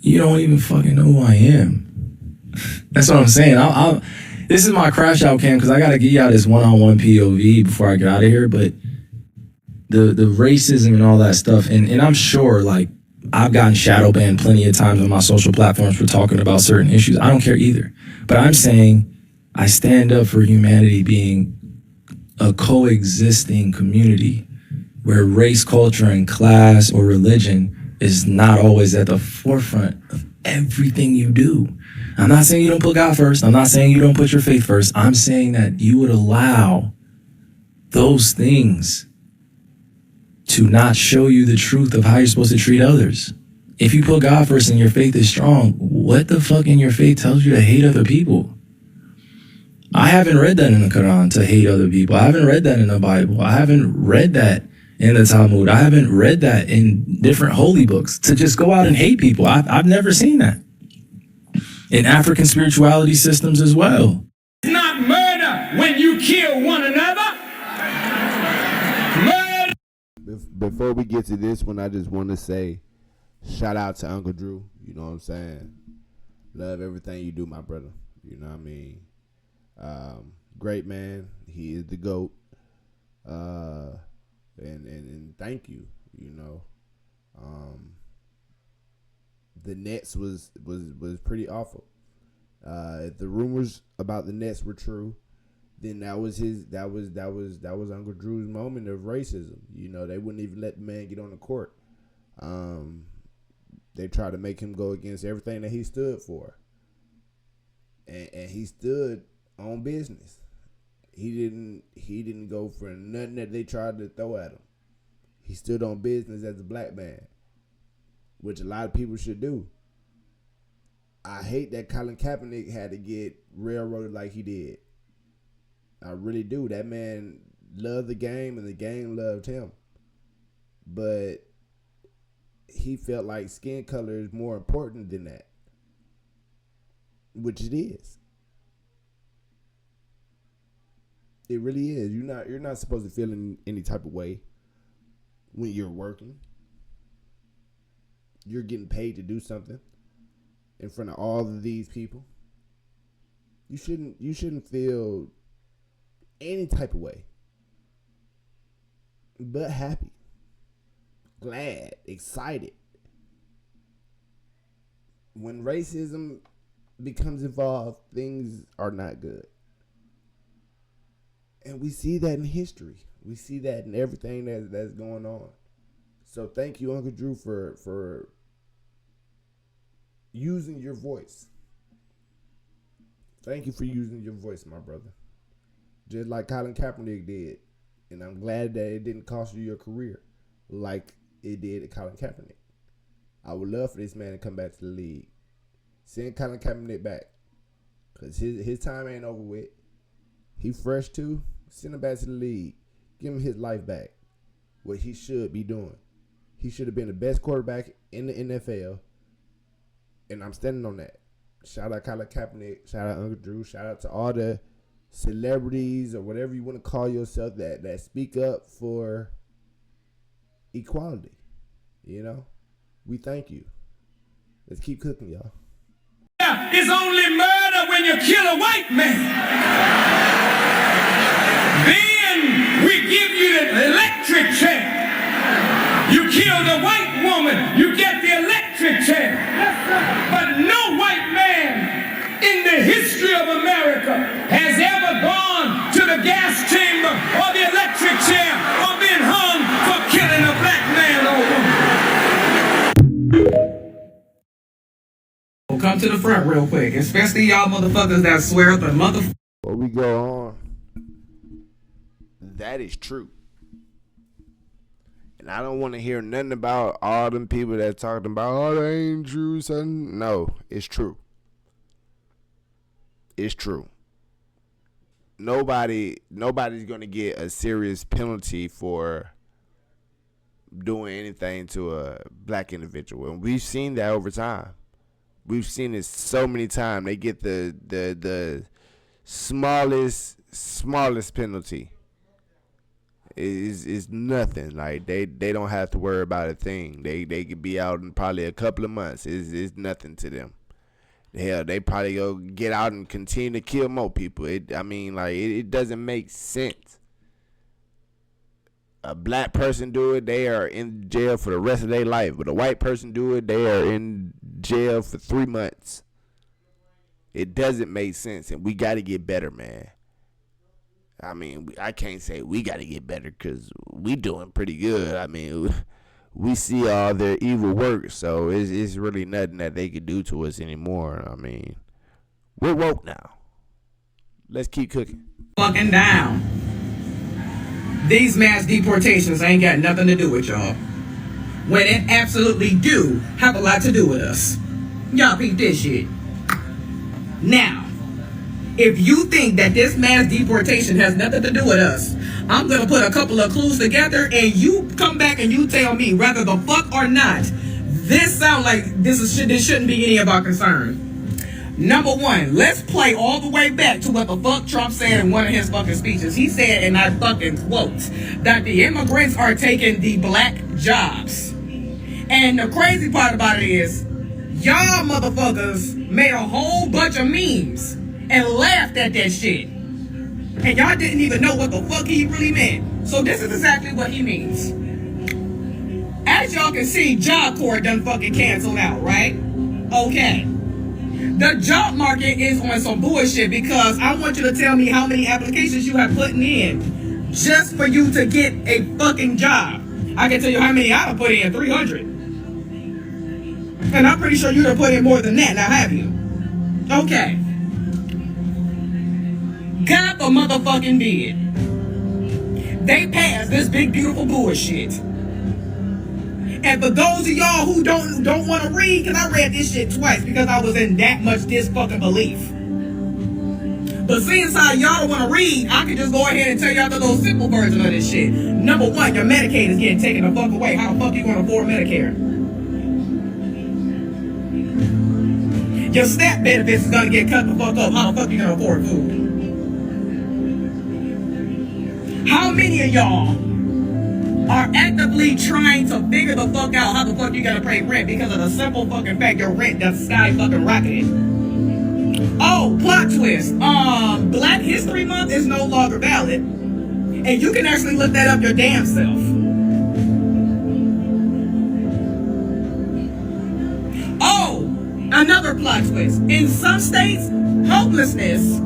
you don't even fucking know who I am. That's what I'm saying. This is my crash out cam because I got to give y'all this one-on-one POV before I get out of here. But the racism and all that stuff, and I'm sure, like, I've gotten shadow banned plenty of times on my social platforms for talking about certain issues. I don't care either. But I'm saying I stand up for humanity being a coexisting community where race, culture, and class or religion is not always at the forefront of everything you do. I'm not saying you don't put God first. I'm not saying you don't put your faith first. I'm saying that you would allow those things to not show you the truth of how you're supposed to treat others. If you put God first and your faith is strong, what the fuck in your faith tells you to hate other people? I haven't read that in the Quran, to hate other people. I haven't read that in the Bible. I haven't read that in the Talmud. I haven't read that in different holy books, to just go out and hate people. I've never seen that. In African spirituality systems as well. It's not murder when you kill one another. Murder. Before we get to this one, I just want to say shout out to Uncle Drew. You know what I'm saying? Love everything you do, my brother. You know what I mean? Great man. He is the GOAT. And thank you. You know, the Nets was pretty awful. If the rumors about the Nets were true, then that was Uncle Drew's moment of racism. You know, they wouldn't even let the man get on the court. They tried to make him go against everything that he stood for, and he stood on business. He didn't go for nothing that they tried to throw at him. He stood on business as a black man, which a lot of people should do. I hate that Colin Kaepernick had to get railroaded like he did. I really do. That man loved the game and the game loved him. But he felt like skin color is more important than that, which it is. It really is. You're not supposed to feel in any type of way when you're working. You're getting paid to do something in front of all of these people. You shouldn't feel any type of way, but happy, glad, excited. When racism becomes involved, things are not good. And we see that in history. We see that in everything that's going on. So thank you, Uncle Drew, for using your voice. Thank you for using your voice, my brother. Just like Colin Kaepernick did. And I'm glad that it didn't cost you your career like it did to Colin Kaepernick. I would love for this man to come back to the league. Send Colin Kaepernick back. Because his time ain't over with. He fresh too. Send him back to the league. Give him his life back. What he should be doing. He should have been the best quarterback in the NFL. And I'm standing on that. Shout out Colin Kaepernick. Shout out Uncle Drew. Shout out to all the celebrities or whatever you want to call yourself that speak up for equality. You know? We thank you. Let's keep cooking, y'all. It's only murder when you kill a white man. Then we give you the electric chair. You kill the white woman, you get the electric chair. But no white man in the history of America has ever gone to the gas chamber or the electric chair or been hung for killing a black man or woman. Come to the front real quick, especially y'all motherfuckers that swear the motherfucker. Before we go on, that is true. And I don't want to hear nothing about all them people that talking about, oh, that ain't true, son. No, it's true. It's true. Nobody's going to get a serious penalty for doing anything to a black individual. And we've seen that over time. We've seen it so many times. They get the smallest penalty. Is nothing. Like they don't have to worry about a thing. They could be out in probably a couple of months. It's nothing to them. Hell, they probably go get out and continue to kill more people. It doesn't make sense. A black person do it, they are in jail for the rest of their life. But a white person do it, they are in jail for 3 months. It doesn't make sense, and we got to get better, man. I mean, I can't say we got to get better because we doing pretty good. I mean, we see all their evil work, so it's really nothing that they could do to us anymore. I mean, we're woke now. Let's keep cooking. Fucking down. These mass deportations ain't got nothing to do with y'all. When it absolutely do have a lot to do with us. Y'all peep this shit. Now, if you think that this mass deportation has nothing to do with us, I'm gonna put a couple of clues together and you come back and you tell me whether the fuck or not this sound like this shouldn't be any of our concern. Number one, let's play all the way back to what the fuck Trump said in one of his fucking speeches. He said, and I fucking quote, that the immigrants are taking the black jobs. And the crazy part about it is, y'all motherfuckers made a whole bunch of memes and laughed at that shit. And y'all didn't even know what the fuck he really meant. So this is exactly what he means. As y'all can see, Job Corps done fucking canceled out, right? Okay. The job market is on some bullshit because I want you to tell me how many applications you have put in just for you to get a fucking job. I can tell you how many I've put in, 300. And I'm pretty sure you'd have put in more than that, now have you? Okay. God the motherfucking did. They passed this big beautiful bullshit. And for those of y'all who don't want to read, because I read this shit twice because I was in that much disfucking belief. But since how y'all don't want to read, I can just go ahead and tell y'all the little simple version of this shit. Number one, your Medicaid is getting taken the fuck away. How the fuck you gonna afford Medicare? Your SNAP benefits is gonna get cut the fuck up. How the fuck you gonna afford food? How many of y'all are actively trying to figure the fuck out how the fuck you gotta pay rent because of the simple fucking fact your rent does sky fucking rocketed? Oh, plot twist. Black History Month is no longer valid. And you can actually look that up your damn self. Oh, another plot twist. In some states, homelessness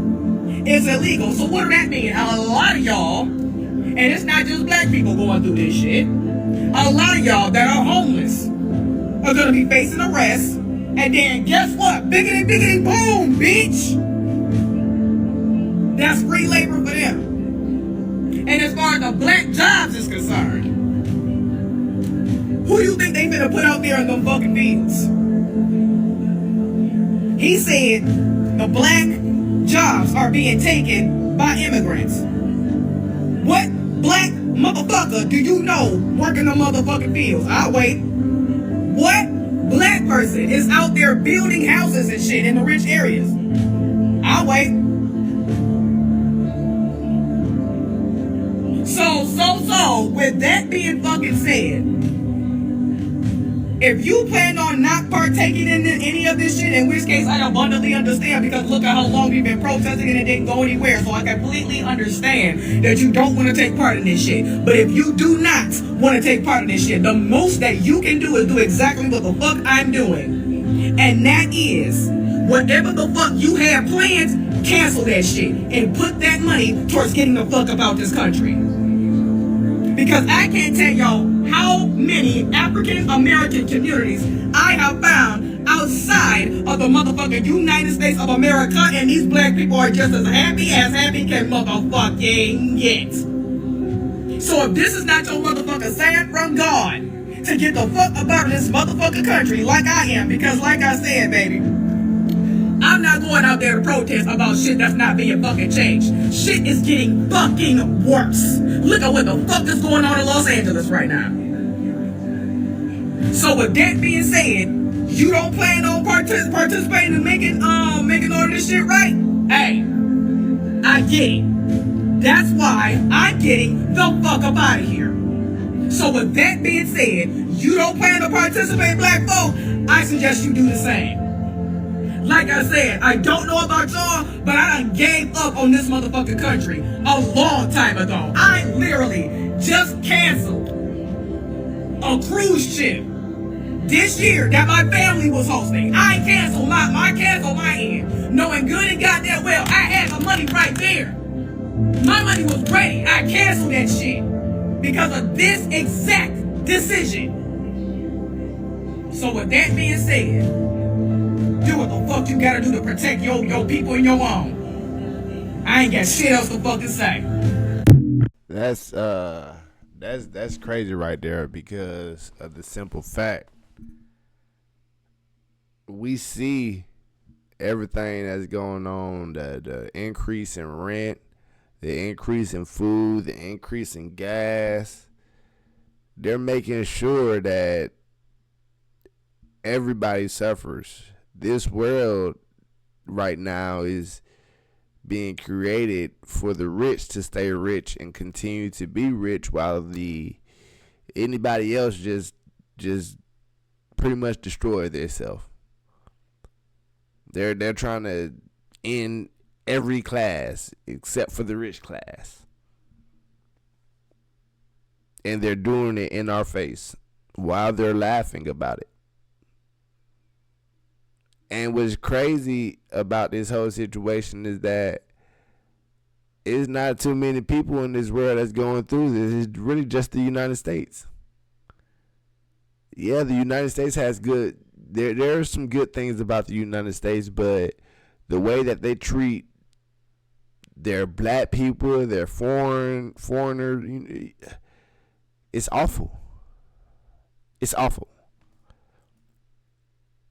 is illegal. So what does that mean? A lot of y'all, and it's not just black people going through this shit, a lot of y'all that are homeless are gonna be facing arrest. And then guess what? Biggity, biggity, boom, bitch. That's free labor for them. And as far as the black jobs is concerned, Who you think they finna put out there in them fucking fields? He said the black jobs are being taken by immigrants. What black motherfucker do you know working the motherfucking fields? I'll wait. What black person is out there building houses and shit in the rich areas? I'll wait. So, with that being fucking said, if you plan on not partaking in any of this shit, in which case I abundantly understand, because look at how long we've been protesting and it didn't go anywhere. So I completely understand that you don't want to take part in this shit. But if you do not want to take part in this shit, the most that you can do is do exactly what the fuck I'm doing. And that is, whatever the fuck you have planned, cancel that shit and put that money towards getting the fuck about this country. Because I can't tell y'all how many African American communities I have found outside of the motherfucking United States of America, and these black people are just as happy can motherfucking get. So if this is not your motherfucking sign from God to get the fuck about this motherfucking country like I am, because like I said, baby, I'm not going out there to protest about shit that's not being fucking changed. Shit is getting fucking worse. Look at what the fuck is going on in Los Angeles right now. So with that being said, you don't plan on participating in making all of this shit right? Hey, I get it. That's why I'm getting the fuck up out of here. So with that being said, you don't plan to participate, black folk, I suggest you do the same. Like I said, I don't know about y'all, but I done gave up on this motherfucking country a long time ago. I literally just canceled a cruise ship this year that my family was hosting. I canceled my end, knowing good and goddamn well I had the money right there. My money was ready. I canceled that shit because of this exact decision. So with that being said, do what the fuck you gotta do to protect your people and your own. I ain't got shit else to fucking say. That's crazy right there, because of the simple fact we see everything that's going on, the increase in rent, the increase in food, the increase in gas. They're making sure that everybody suffers. This world right now is being created for the rich to stay rich and continue to be rich, while anybody else just pretty much destroy themselves. They're trying to end every class except for the rich class, and they're doing it in our face while they're laughing about it. And what's crazy about this whole situation is that it's not too many people in this world that's going through this. It's really just the United States. Yeah, the United States has good. There are some good things about the United States, but the way that they treat their black people, their foreigners, it's awful. It's awful.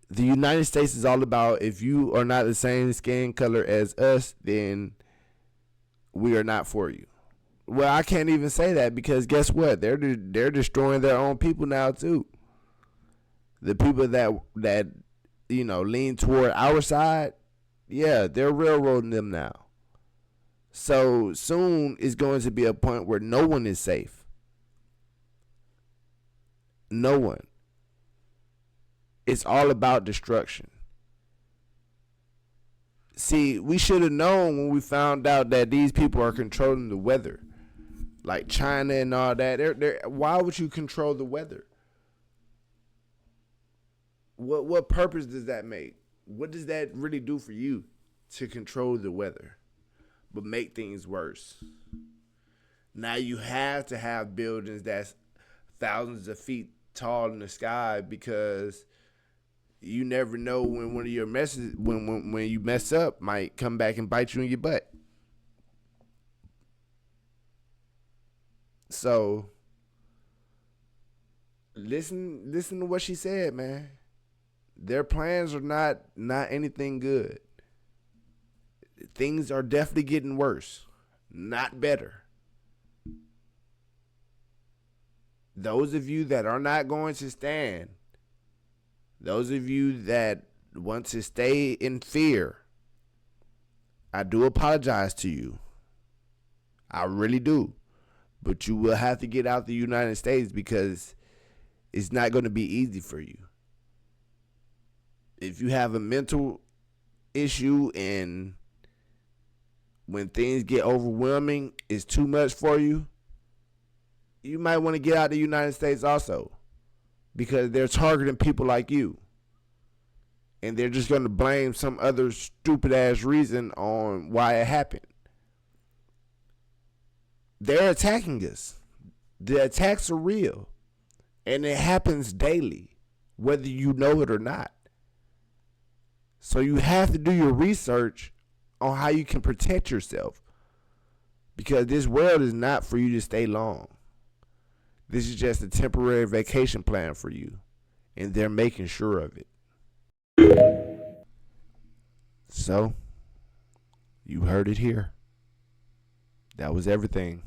The United States is all about, if you are not the same skin color as us, then we are not for you. Well, I can't even say that, because guess what? They're destroying their own people now too. The people that lean toward our side, yeah, they're railroading them now. So soon is going to be a point where no one is safe. No one. It's all about destruction. See, we should have known when we found out that these people are controlling the weather, like China and all that. Why would you control the weather? What purpose does that make? What does that really do for you, to control the weather, but make things worse? Now you have to have buildings that's thousands of feet tall in the sky, because you never know when one of your messes, when you mess up, might come back and bite you in your butt. So listen to what she said, man. Their plans are not anything good. Things are definitely getting worse, not better. Those of you that are not going to stand, those of you that want to stay in fear, I do apologize to you. I really do. But you will have to get out the United States because it's not going to be easy for you. If you have a mental issue and when things get overwhelming, it's too much for you, you might want to get out of the United States also, because they're targeting people like you. And they're just going to blame some other stupid ass reason on why it happened. They're attacking us. The attacks are real. And it happens daily, whether you know it or not. So you have to do your research on how you can protect yourself. Because this world is not for you to stay long. This is just a temporary vacation plan for you. And they're making sure of it. So, you heard it here. That was everything.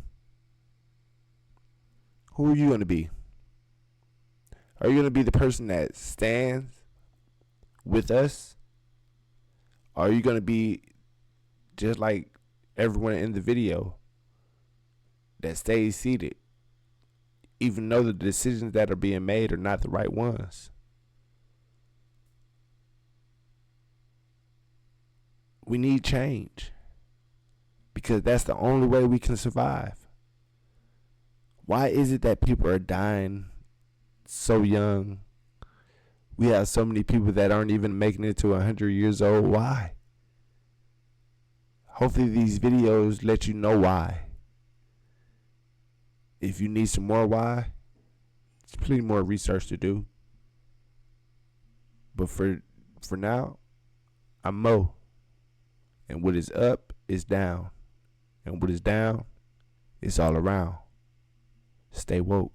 Who are you going to be? Are you going to be the person that stands with us? Or are you going to be just like everyone in the video that stays seated, even though the decisions that are being made are not the right ones? We need change, because that's the only way we can survive. Why is it that people are dying so young? We have so many people that aren't even making it to 100 years old. Why? Hopefully these videos let you know why. If you need some more why, there's plenty more research to do. But for now, I'm Mo. And what is up is down. And what is down is all around. Stay woke.